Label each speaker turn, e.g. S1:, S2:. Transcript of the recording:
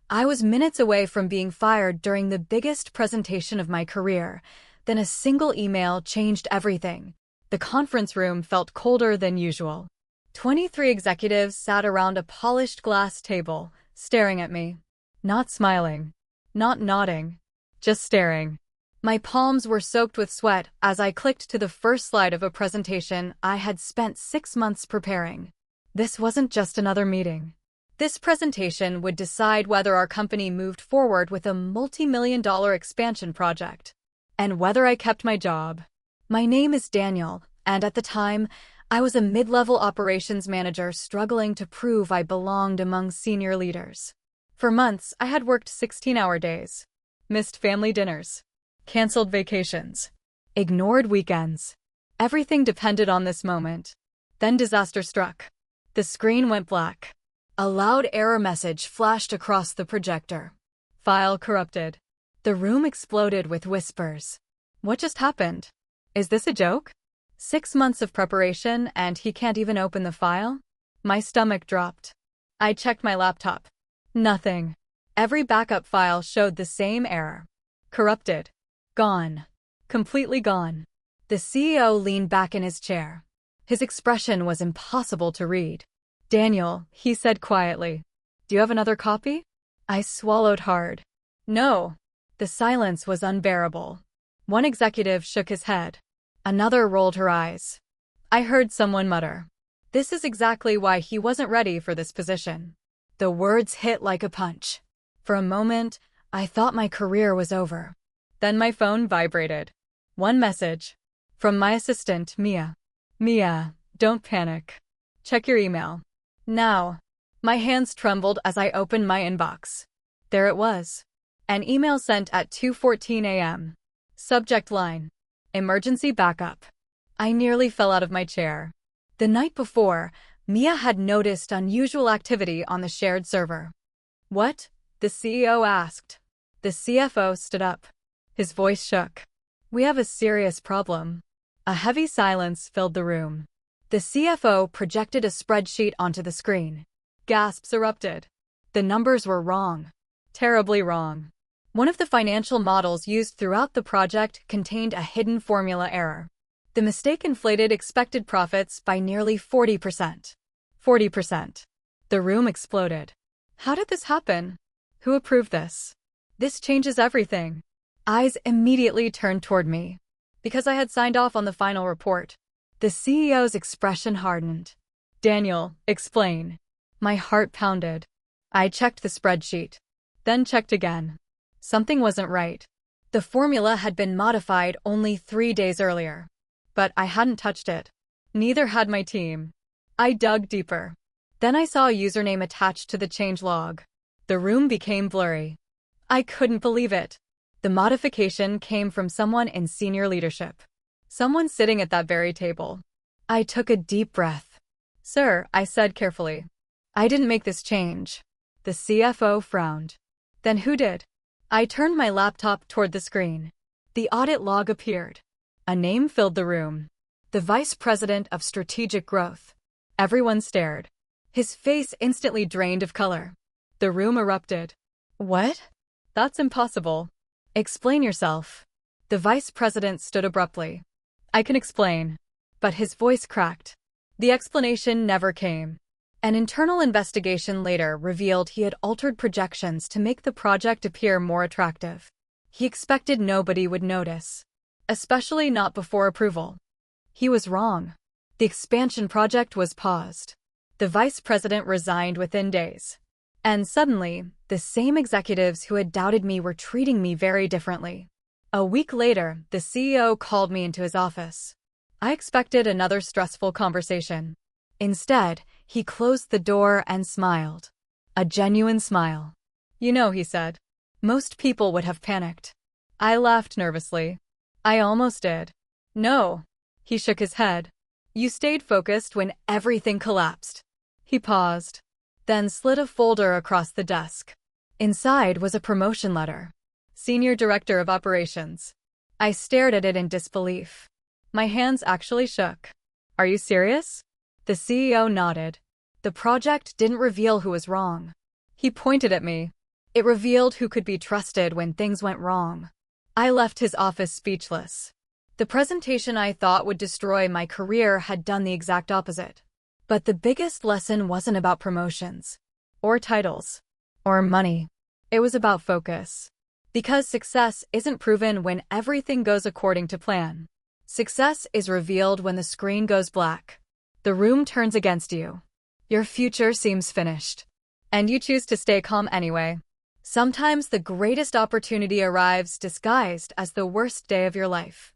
S1: I was minutes away from being fired during the biggest presentation of my career. Then a single email changed everything. The conference room felt colder than usual. 23 executives sat around a polished glass table, staring at me. Not smiling. Not nodding. Just staring. My palms were soaked with sweat as I clicked to the first slide of a presentation I had spent 6 months preparing. This wasn't just another meeting. This presentation would decide whether our company moved forward with a multi-million-dollar expansion project, and whether I kept my job. My name is Daniel, and at the time, I was a mid-level operations manager struggling to prove I belonged among senior leaders. For months, I had worked 16-hour days, missed family dinners, canceled vacations, ignored weekends. Everything depended on this moment. Then disaster struck. The screen went black. A loud error message flashed across the projector. File corrupted. The room exploded with whispers. What just happened? Is this a joke? 6 months of preparation and he can't even open the file? My stomach dropped. I checked my laptop. Nothing. Every backup file showed the same error. Corrupted. Gone. Completely gone. The CEO leaned back in his chair. His expression was impossible to read. Daniel, he said quietly. Do you have another copy? I swallowed hard. No. The silence was unbearable. One executive shook his head. Another rolled her eyes. I heard someone mutter. This is exactly why he wasn't ready for this position. The words hit like a punch. For a moment, I thought my career was over. Then my phone vibrated. One message. From my assistant, Mia. Mia, don't panic. Check your email. Now. My hands trembled as I opened my inbox. There it was. An email sent at 2:14 a.m. Subject line. Emergency backup. I nearly fell out of my chair. The night before, Mia had noticed unusual activity on the shared server. What? The CEO asked. The CFO stood up. His voice shook. We have a serious problem. A heavy silence filled the room. The CFO projected a spreadsheet onto the screen. Gasps erupted. The numbers were wrong. Terribly wrong. One of the financial models used throughout the project contained a hidden formula error. The mistake inflated expected profits by nearly 40%. 40%. The room exploded. How did this happen? Who approved this? This changes everything. Eyes immediately turned toward me. Because I had signed off on the final report. The CEO's expression hardened. Daniel, explain. My heart pounded. I checked the spreadsheet. Then checked again. Something wasn't right. The formula had been modified only 3 days earlier. But I hadn't touched it. Neither had my team. I dug deeper. Then I saw a username attached to the change log. The room became blurry. I couldn't believe it. The modification came from someone in senior leadership. Someone sitting at that very table. I took a deep breath. Sir, I said carefully. I didn't make this change. The CFO frowned. Then who did? I turned my laptop toward the screen. The audit log appeared. A name filled the room. The Vice President of Strategic Growth. Everyone stared. His face instantly drained of color. The room erupted. What? That's impossible. Explain yourself. The Vice President stood abruptly. I can explain. But his voice cracked. The explanation never came. An internal investigation later revealed he had altered projections to make the project appear more attractive. He expected nobody would notice. Especially not before approval. He was wrong. The expansion project was paused. The Vice President resigned within days. And suddenly, the same executives who had doubted me were treating me very differently. A week later, the CEO called me into his office. I expected another stressful conversation. Instead, he closed the door and smiled. A genuine smile. You know, he said. Most people would have panicked. I laughed nervously. I almost did. No. He shook his head. You stayed focused when everything collapsed. He paused. Then slid a folder across the desk. Inside was a promotion letter. Senior Director of Operations. I stared at it in disbelief. My hands actually shook. Are you serious? The CEO nodded. The project didn't reveal who was wrong. He pointed at me. It revealed who could be trusted when things went wrong. I left his office speechless. The presentation I thought would destroy my career had done the exact opposite. But the biggest lesson wasn't about promotions, or titles, or money. It was about focus. Because success isn't proven when everything goes according to plan. Success is revealed when the screen goes black. The room turns against you. Your future seems finished. And you choose to stay calm anyway. Sometimes the greatest opportunity arrives disguised as the worst day of your life.